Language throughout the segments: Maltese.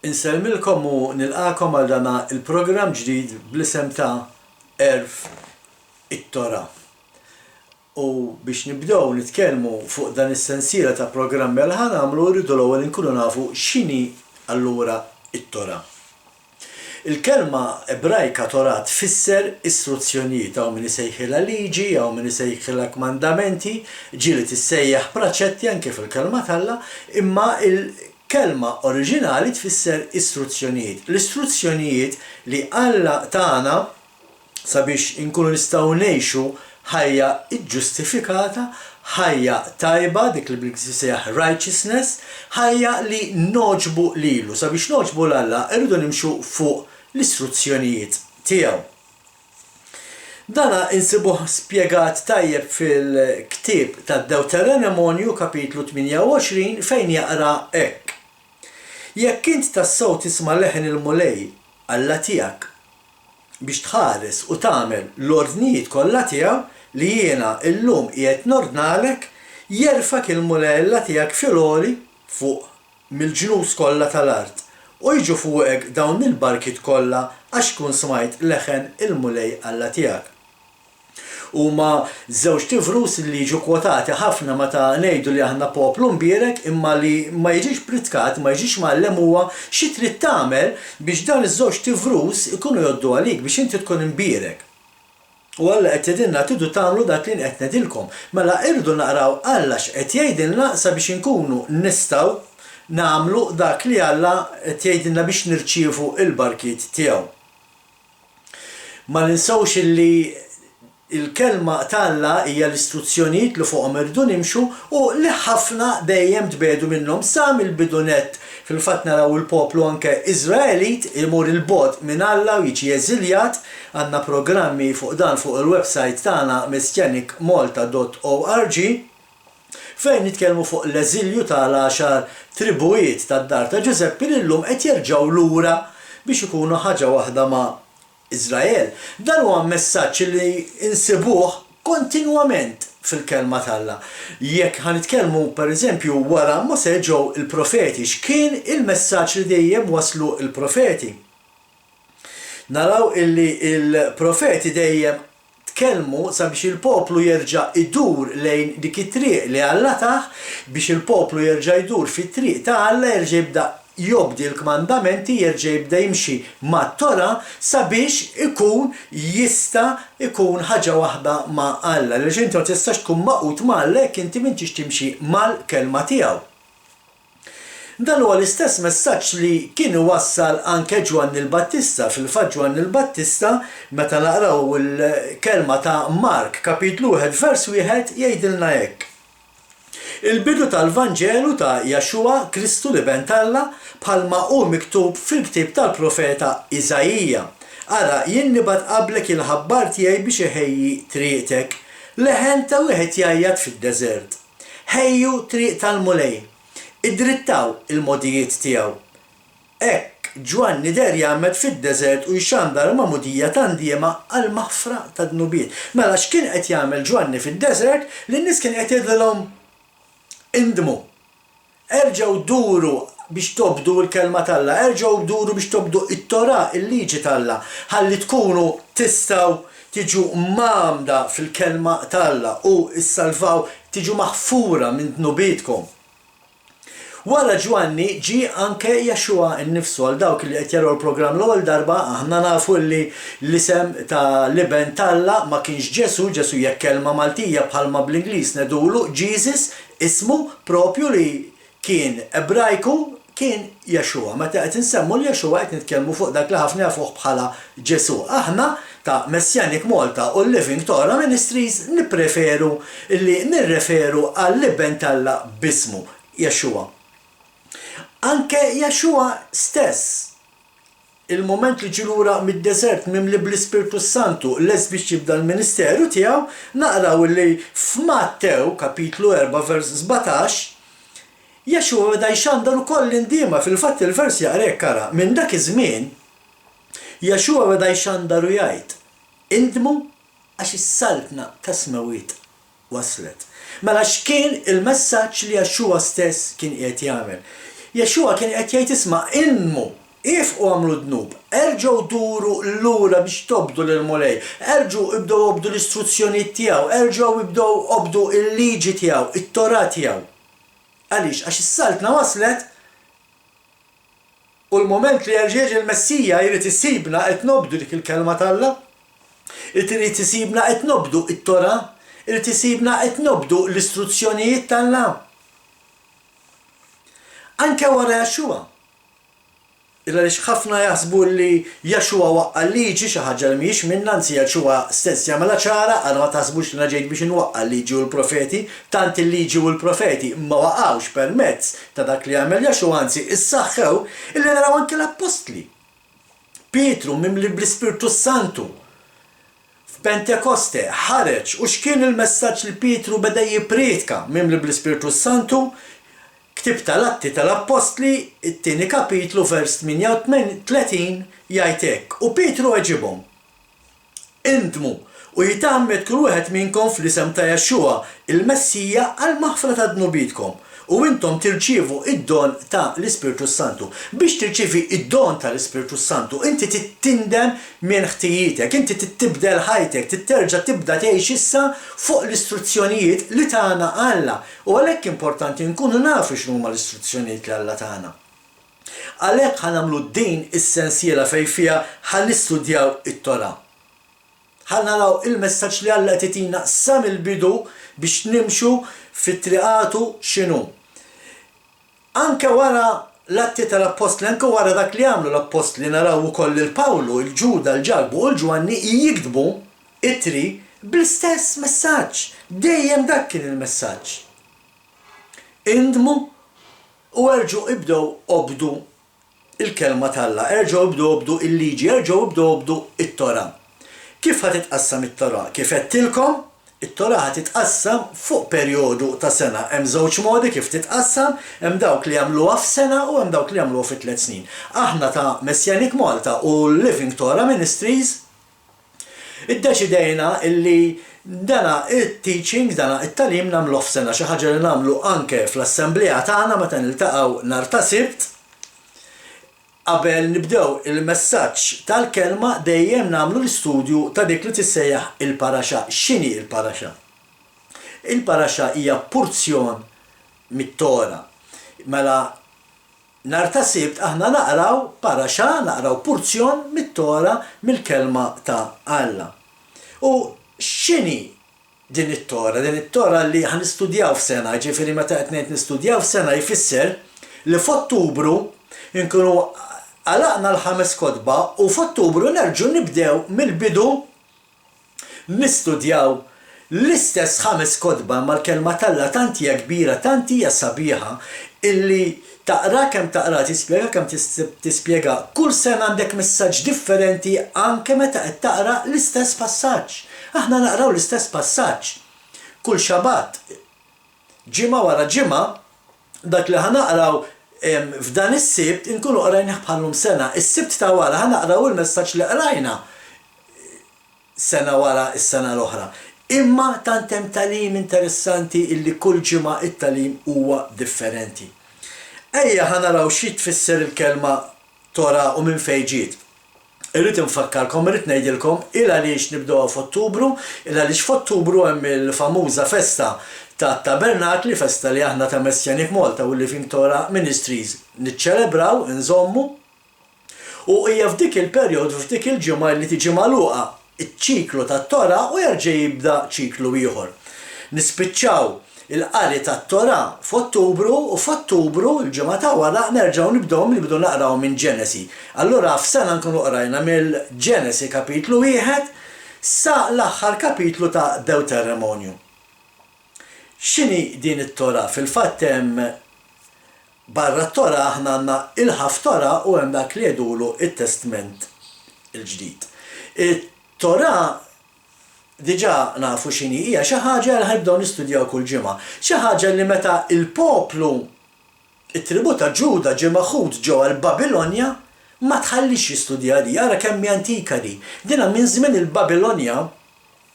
Inselmilkom u nilqakom għal dana il-programm ġdid bl-isem ta' Erf it-Tora. U biex nibdew nitkellmu fuq dan is-sensiela ta' programmi għal ħanamlu rridu l-ewwel inkunu nafu x'inhi allura it-Tora. Il-kelma Ebrajka Tora tfisser istruzzjonijiet hawn min isejħilha liġi, hawn min isejħilha kmandamenti, ġieli tissejjaħ praċetti anke fil-kelma talla, imma il-kelma oriġinali tfisser istruzzjonijiet. L-istruzzjonijiet li Alla tagħna sabiex inkunu nistgħu ngħixu ħajja ġustifikata, ħajja tajba, dik li bil-Gżisejjaħ righteousness, ħajja li noġbu lilu. Sabiex noġbu l-Alla, irridu nimxu fuq l-istruzzjonijiet tiegħu. Dana insibuh spjegat tajjeb fil-ktieb tad-Deuteronomonju kapitlu 28 fejn jaqra hekk. Jekk int tassew tisma' leħen il-mulej Alla tiegħek biex tħares u tagħmel l-ordnijiet kollha tiegħu li jiena llum qiegħed nordnalek, jerfak il-mulej Alla tiegħek filgħoli fuq mill-ġnus kollha tal-art u jiġu fuqek dawn il-barkit kollha għax tkun smajt leħen il-mulej Alla tiegħek. Huma żewġ tifrus li jiġu kwotati ħafna meta ngħidu li aħna poplu mbierek imma li ma jiġix pritkat, ma jiġix mgħallem huwa xi trid tagħmel biex dawn iż-żewġ tifrus ikunu jgħoddu għalik biex inti tkun imbierek. U Alla qed tgħidilna tridu tagħmlu dak li qed ngħidilkom. Mela irdu naqraw Alla x'qed jgħidilna sabiex inkunu nistgħu nagħmlu dak li Alla qed jgħidilna biex nirċievu l-barkiet tiegħu. Ma ninsewx illi il-kelma talla hija l-istruzzjonijiet li fuqhom irdu nimxu u li ħafna dejjem tbedu minnhom sa mill-bidunet. Fil-fatt naraw il-poplu anke Iżraelit imur il-bogħod minn Alla u jiġi eżiljat, għandna programmi fuq dan fuq il-website tagħna messianicmalta.org fejn nitkellmu fuq l-eżilju tal-10 tribujiet tad-dar ta' Ġuseppi li llum qed jerġgħu lura biex ikunu ħaġa waħda ma' Iżrael. Dan huwa messaġġ li insibuh kontinwament fil-kelma talla. Jekk ħanitkellmu pereżempju wara Mose ġew il-profeti, x'kien il-messaġġ li dejjem waslu il-profeti. Naraw illi il-profeti dejjem tkellmu sabiex il-poplu jerġa' idur lejn dik it-triq li Alla taħ biex il-poplu jerġa' jdur fit-triq ta' Alla jerġa' jibda jobdi l-kmandamenti jerġa' jibda jimxi mat-Tora sabiex ikun jista' ikun ħaġa waħda ma' Alla. Għaliex inti ma tistax tkun maqut ma' Alla jekk inti m'intix timxi mal-kelma tiegħu. Dan huwa l-istess messaġġ li kien iwassal anke Ġwanni l-Battista. Fil-fatt Ġwanni l-Battista meta naqraw il-kelma ta' Mark kapitlu 1 vers 1 jgħidilna hekk. Il-bidu tal-Vanġelu ta' Jaxua Kristu li ben Alla bħalma hu miktub fil-ktieb tal-profeta Iżajija. Ara jien nibgħat qablek il-ħabbar tiegħi biex iħejji triqtek, leħen ta' wieħed jgħajjad fid-deżert. Ħejju triq tal-mulej, idrittaw il-modijiet tiegħu. Hekk Ġwanni der jagħmel fid-deżert u jxandar ma' mudija tandiema għal maħfra tad-dnubiet. Mela x'kien qed jagħmel Ġwanni fid-deżert li n-nies kien qed jgħidilhom indmu, erġgħu duru biex tobdu l-kelma talla, erġgħu duru biex tobdu it-Tora, il-liġi talla, ħalli tkunu tistgħu tiġu mamda fil-kelma talla u issalvaw tiġu maħfura minn dnubietkom. Wara Ġwanni ġie anke Jaxua nnifsu għal dawk li qed jaraw il-programm l-ewwel darba aħna nafu li l-isem ta' liben Talla ma kienx Ġesu, Ġesu hija kelma Maltija bħalma bl-Ingliż nedulu Jesus ismu propju li kien Ebrajku kien Jaxua. Meta qed insemmu l-Jaxua qed nitkellmu fuq dak li ħafna jafuh bħala Ġesu. Aħna ta' Messianic Malta u Living Tora Ministries nippreferu li nirreferu għal liben Talla bismu Jaxua. Anke Jaxua stess, il-moment li ġilura mid-deżert mimli bl-Ispirtu Santu les biex jibda l-ministeru tiegħu, naqraw li f'Mattew kapitlu 4 vers 17, Jaxua beda jxandar ukoll indiema fil-fatt il-vers jaqrek kara. Minn dak iż-żmien Jaxua beda jxandar u jgħid, indmu għax is-saltna ta' smewiet waslet. Mela x'kien il-messaġġ li Jaxua stess kien qiegħed jagħmel. Jexua kien qed jgħid isma' inmu ifqu għamlu dnub, erġgħu duru lura biex tobdu lil-mulej, erġgħu ibdew obdu l-istruzzjonijiet tiegħu, erġgħu ibdew obdu l-liġi tiegħu, it-Torah tiegħu. Għaliex għax is-saltna waslet u l-moment li jerġgħu il-Messija jrid isibna qed nobdu dik il-kelma tal-Alla, irid isibna qed nobdu it-Torah, irid isibna qed nobdu l-istruzzjonijiet tal-Alla. Anke wara Jexua. Għaliex ħafna jaħsbu li Jexua waqqa liġi xi ħaġa li mhijiex minna, anzi Jexua stess jagħmilha ċara, għal ma taħsbux li ġejt biex inwaqqa liġi u l-profeti, tant il-liġi u l-profeti ma waqgħux permezz ta' dak li jagħmel Jexua, anzi issaħħew illi naraw anke l-Apostli. Pietru mimli bl-Ispirtu Santu f'Pentekoste ħareġ u x'kien il-messaġġ li Pietru beda jippretka mimli bl-Ispirtu Santu. Ktib tal-Atti tal-Apostli, it-tieni kapitlu vers 38 jgħid hekk, u Pietru weġibhom. Intmu u jitgħammed kull wieħed minnkom fl-isem ta' Jexua il-Messija għal maħfra ta' dnubitkom u intom tirċievu id-don ta' l-Ispirtu Santu. Biex tirċievi id-don ta' l-Ispirtu Santu, inti tittindem minn ħtijitek, inti tibdel ħajtek, titterġa' tibda tgħix issa fuq l-istruzzjonijiet li tagħna Alla. U għalhekk importanti nkunu nafu x'huma l-istruzzjonijiet li Alla tagħna. Għalhekk ħanamlu din is-sensiela fejn fiha ħannistudjaw it-Torah. Ħannaraw il-messaġġ li Alla qed itina sa mill-bidu biex nimxu fit-triqatu x'inhu. Anke wara l-Atti tal-Apostli, anke wara dak li għamlu l-Apostli naraw ukoll il-Pawlu, il-Ġuda, il-Ġalbu u l-Ġwanni jiktbu itri bl-istess messaġġ. Dejjem dak kien il-messaġġ. Indmu u erġgħu ibdew obdu il-kelma tal-Alla, erġgħu ibdew obdu il-liġi, erġgħu ibdew obdu it-Torah. Kif ħad titqassam it-Torah? Kif qedtilkom? It-Torah ħad titqassam fuq perjodu ta' sena. Hemm żewġ modi kif titqassam, hemm dawk li jagħmluha f'sena u hemm dawk li jagħmluha fi 3 snin. Aħna ta' Messianic Malta u Living Torah Ministries iddeċidejna illi dana it-teaching, dana it-talim nagħmluh f'sena, xi ħaġa li nagħmlu anke fl-assembleja tagħna meta niltaqgħu nhar ta' Sibt. Qabel nibdew il-messaġġ tal-kelma dejjem nagħmlu l-istudju ta' dik li tissejjaħ il-paraxa. X'inhi il-paraxa? Il-paraxa hija porzjon mit-Torah. Mela nhar ta' Sibt aħna naqraw paraxa, naqraw porzjon mit-Torah mill-kelma ta' Alla. U x'inhi din it-Torah? Din it-Torah li ħanistudjaw f'sena, ġifieri meta qed ngħid nistudjaw f'sena jfisser li f'Ottubru nkunu għalaqna l-5 kotba u f'Ottubru nerġgħu nibdew mill-bidu nistudjaw l-istess 5 kotba mal-kelma tal-Alla tant hija kbira, tant hija sabiħa illi taqra kemm taqra tispjega kemm tispjega kull sena għandek messaġġ differenti anke meta qed taqra l-istess passaġġ. Aħna naqraw l-istess passaġġ. Kull xabat ġimgħa wara ġimgħa dak li ħanaqraw f'dan is-Sibt inkunu qrajna bħalhom sena. Is-Sibt ta' wara ħanaqraw il-messaġġ li qrajna sena wara is-sena l-oħra. Imma tant hemm talim interessanti illi kull ġimgħa it-talim huwa differenti. Ejja ħanaraw xi tfisser il-kelma Torah u minn fejn ġiet. Irrid infakkarkom, irrid ngħidilkom il għaliex nibdew f'Ottubru, il għaliex f'Ottubru hemm il-famuża festa ta' Tabernakli, festa li aħna ta' Messianic Malta u Living Torah Ministries niċċelebraw, nżommu, u hija f'dik il-perjodu, f'dik il-ġimgħa li tiġi magħluqa iċ-ċiklu tat-Torah u jerġa' jibda ċiklu ieħor. Nispiċċaw il-qari tat-Torah f'Ottubru u f'Ottubru il-ġimgħa ta' wara nerġgħu nibdew naqraw minn Ġenesi. Allura f'sena nkunu qrajna mill-Ġenesi kapitlu 1 sa l-aħħar kapitlu ta' Deuteronomju. X'inhi din it-Torah? Fil-fatt hemm barra t-Torah aħna għandna il-ħaf Torah u hemm dak li jedulu it-Testament il-ġdid. It-Torah diġà nafu x'inhi hija xi ħaġa li ħibdew nistudjaw kull ġimgħa. Xi ħaġa li meta il-poplu it-tribu ta' Ġuda ġie maħud ġewwa l-Babilonja ma tħallix jistudja di, ara kemm hija antika di. Dinha minn żmien il-Babilonja,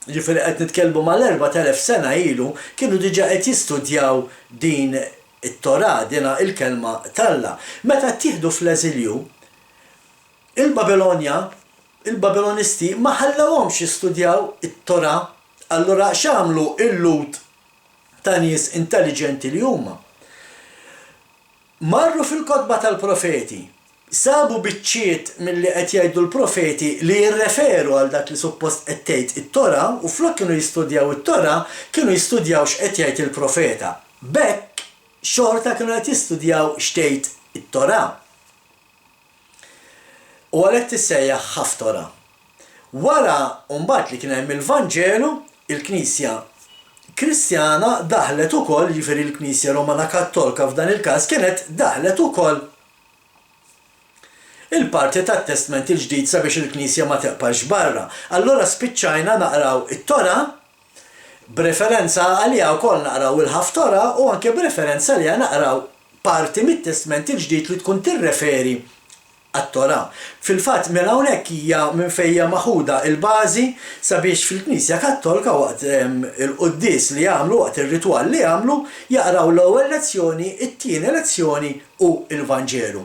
ġifieri qed nitkellmu mal-4000 sena ilu, kienu diġà qed jistudjaw din it-Torah dina il-kelma talla. Meta tieħdu fl-eżilju, il-Babilonisti ma ħallawhomx jistudjaw it-Torah, allura x'għamlu il-lut ta' nies intelligenti li huma. Marru fil-kotba tal-profeti, sabu biċċiet milli qed jgħidu l-profeti li jirreferu għal dak li suppost qed tgħid it-Torah u flok kienu jistudjaw it-Torah, kienu jistudjaw x'qed jgħid il-profeta. Bekk xorta kienu qed jistudjaw x'tgħid it-Torah. U għalhekk tissejjaħ Ħaftorah. Wara mbagħad li kien hemm il-Vanġelu, il-Knisja Kristjana daħlet ukoll, jiġifieri l-Knisja Romana Kattolika f'dan il-każ kienet daħlet ukoll il-parti tat-Testament il-ġdid sabiex il-Knisja ma teqpax barra. Allura spiċċajna naqraw it-Torah b'referenza għalija wkoll naqraw il-Ħaftorah u anke b'referenza għalija naqraw parti mit-Testament il-ġdid li tkun tirreferi għat-Torah. Fil-fatt minn hawnhekk hija minn fejja maħuda il-bażi sabiex fil-Knisja Kattolika waqt il-qudies li jagħmlu waqt ir-ritwal li jagħmlu jaqraw l-ewwel lezzjoni, it-tieni lezzjoni u l-Vanġelu.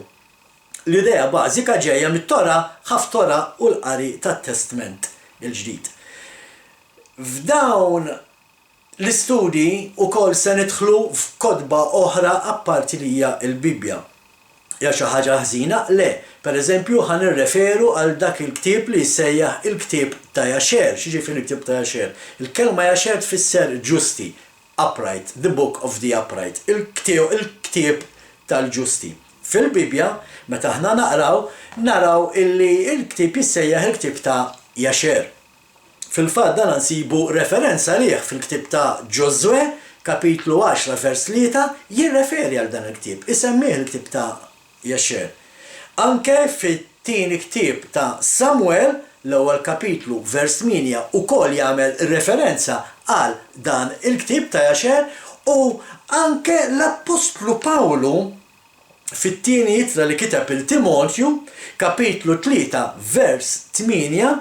L-idea bażika ġejja mit-Torah, Ħaftorah u l-qari tat-Testament il-ġdid. F'dawn l-istudji wkoll se nidħlu f'kotba oħra apparti li hija l-Bibja. Ja xi ħaġa ħżina? Le, pereżempju ħanirreferu għal dak il-ktieb li jsejjaħ il-ktieb ta' Jasher. X'jiġifieri il-ktieb ta' Jasher? Il-kelma Jasher tfisser ġusti, upright, the book of the upright, il-ktieb tal-ġusti. Fil-Bibja, meta aħna naraw illi il-ktieb jissejjaħ il-ktieb ta' Jasher. Fil-fatt dan nsibu referenza liħ fil-ktieb ta' Ġosue, kapitlu 10 vers 3, jirreferi għal dan il-ktieb, isemmih il-ktieb ta' Jasher. Anke fit-tieni ktieb ta' Samuel, l-ewwel kapitlu vers 8 ukoll jagħmel referenza għal dan il-ktieb ta' Jasher u anke l-Apostlu Pawlu fit-tieni ittra li kiteb il-Timotju, kapitlu 3 vers 8,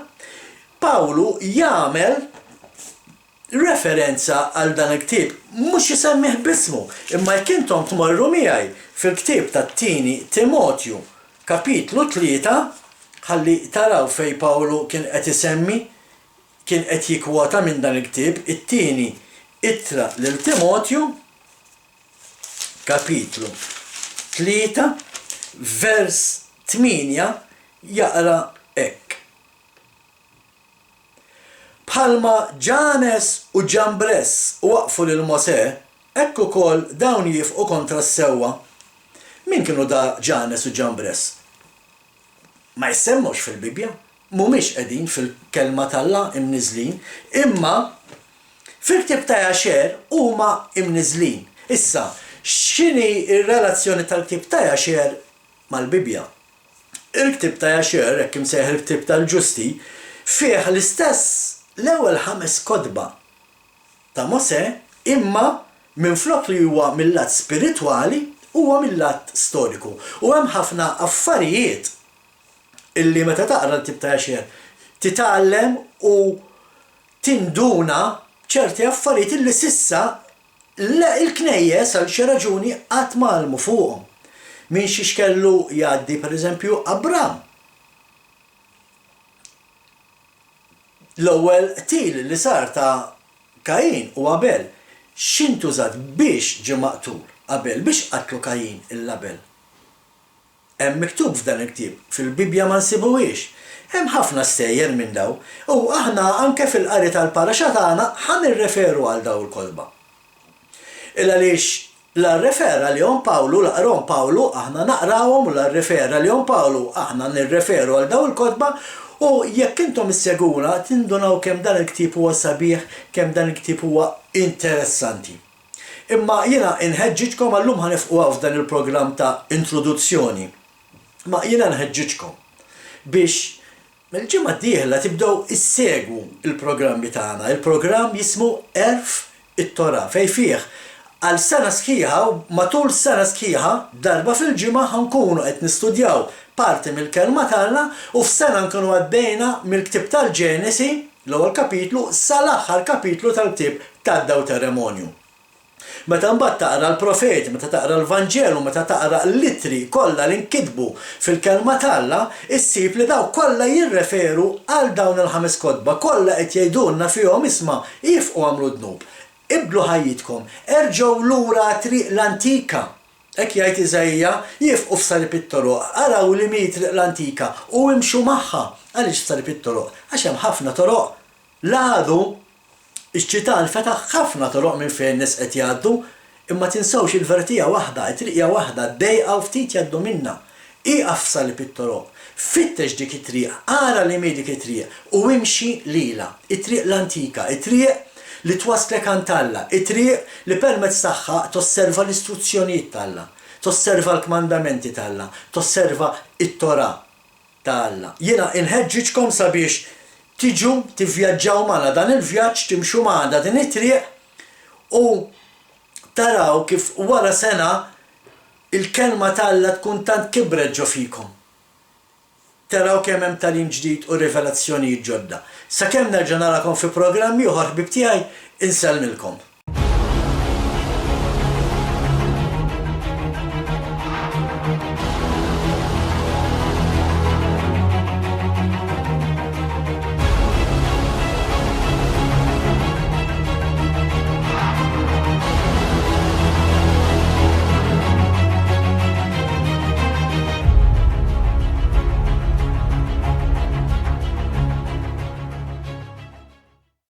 Pawlu jagħmel referenza għal dan il-ktieb, mhux isemmih bismu, imma jekk intom tmorru miegħi fil-ktieb tat-tieni Timotju, kapitlu 3, ħalli taraw fej Pawlu kien qed isemmi, kien qed jikkwota minn dan il-ktieb, it-tieni ittra lil Timotju, kapitlu 3, vers 8 jaqra hekk. Bħalma Ġanes u Ġambress waqfu lil Mosè, hekk ukoll dawn jifqu kontra s-sewwa. Min kienu da Ġanes u Ġambress? Ma jsemmux fil-Bibja, mhumiex qegħdin fil-kelma tal-Alla imniżlin, imma fil-ktieb ta' Jasher huma imniżlin. Issa, x'inhi r-relazzjoni tal-ktieb ta' Jasher mal-Bibja? Il-ktieb ta' Jasher, hekk imsejħ il-ktieb tal-Ġusti, fih l-istess l-ewwel 5 kotba ta' Mosè, imma minflok li huwa mill-lat spiritwali huwa mill-lat storiku. U hemm ħafna affarijiet illi meta taqra l-ktieb ta' Jasher titgħallem u tinduna ċerti affarijiet illi sissa il-knejjes għal xi raġuni qatt ma għallmu fuqhom. Min xiex kellu jgħaddi pereżempju Abram. L-ewwel qtil li sar ta' Kajin u Abel x'intużat biex ġie maqtul Abel biex qatlu Kajin il-Abel. Hemm miktub f'dan il-ktieb, fil-Bibja ma nsibuhiex. Hemm ħafna stejjer minn daw u aħna anke fil-qari tal-paraxa tagħna ħanirreferu għal daw il-kolba. Għaliex l-refera li Pawlu, l-qrom Pawlu, aħna naqrawhom u l-refera li Pawlu aħna nirreferu għal daw il-kotba u jekk intom isseguna tindunaw kemm dan il-ktieb huwa sabiħ, kemm dan il-ktieb huwa interessanti. Imma jiena inħeġġiġkom għallum ħanifqu f'dan il-programm ta' introduzzjoni. Ma jiena nħeġġiġkom biex mill-ġimgħa d-dieħla tibdew issegwu il-programmi tagħna. Il-programm jismu Erf it-Torah fejn fih għal sena sħiħa u matul sena sħiħa darba fil-ġimgħa ħankunu qed nistudjaw parti mill-kelma tagħna u f'sena nkunu għaddejna mill-ktieb tal-Ġenesi, l-ewwel kapitlu, sal-aħħar kapitlu tal-ktieb tad-Deuteronomju. Meta mbagħad taqra l-profeti, meta taqra l-Vanġelu, meta taqra l-littri kollha li nkitbu fil-kelma talla, issib li daw kollha jirreferu għal dawn il-5 kotba, kollha qed jgħidulna fihom isma' jifqu għamlu dnub. Ibdlu ħajjitkom, erġgħu lura triq l-antika. Hekk jgħid Iżajja, jifqu f'Sarib it-Toroq, araw li mi triq l-antika u imxu magħha. Għaliex f'Sarib it-Toroq? Għax hemm ħafna toroq. L-għadu Iċ-ċitan fetaħ ħafna toroq minn fejn nies qed jgħaddu, imma tinsawx il-vertija waħda, it-triqja waħda, dejqa u ftit jgħaddu minnha. Iqaf f'Sarib it-Toroq, fittex dik it-triq, ara li mi dik it-triq u imxi lila, it-triq l-antika, it-triq li twasslek Alla, it-triq li permezz tagħha tosserva l-istruzzjonijiet tagħha, tosserva l-kmandamenti tagħha, tosserva it-Tora tagħha. Jiena inħeġġiġkom sabiex tiġu tivvjaġġaw magħna dan il-vjaġġ timxu magħna din it-triq u taraw kif wara sena il-kelma tagħha tkun tant kibret ġo fikom. Taraw kemm hemm tagħlim ġdid u rivelazzjonijiet ġodda. Sakemm nerġa' narakom fi programm ieħor ħbib tiegħi insellmilkom.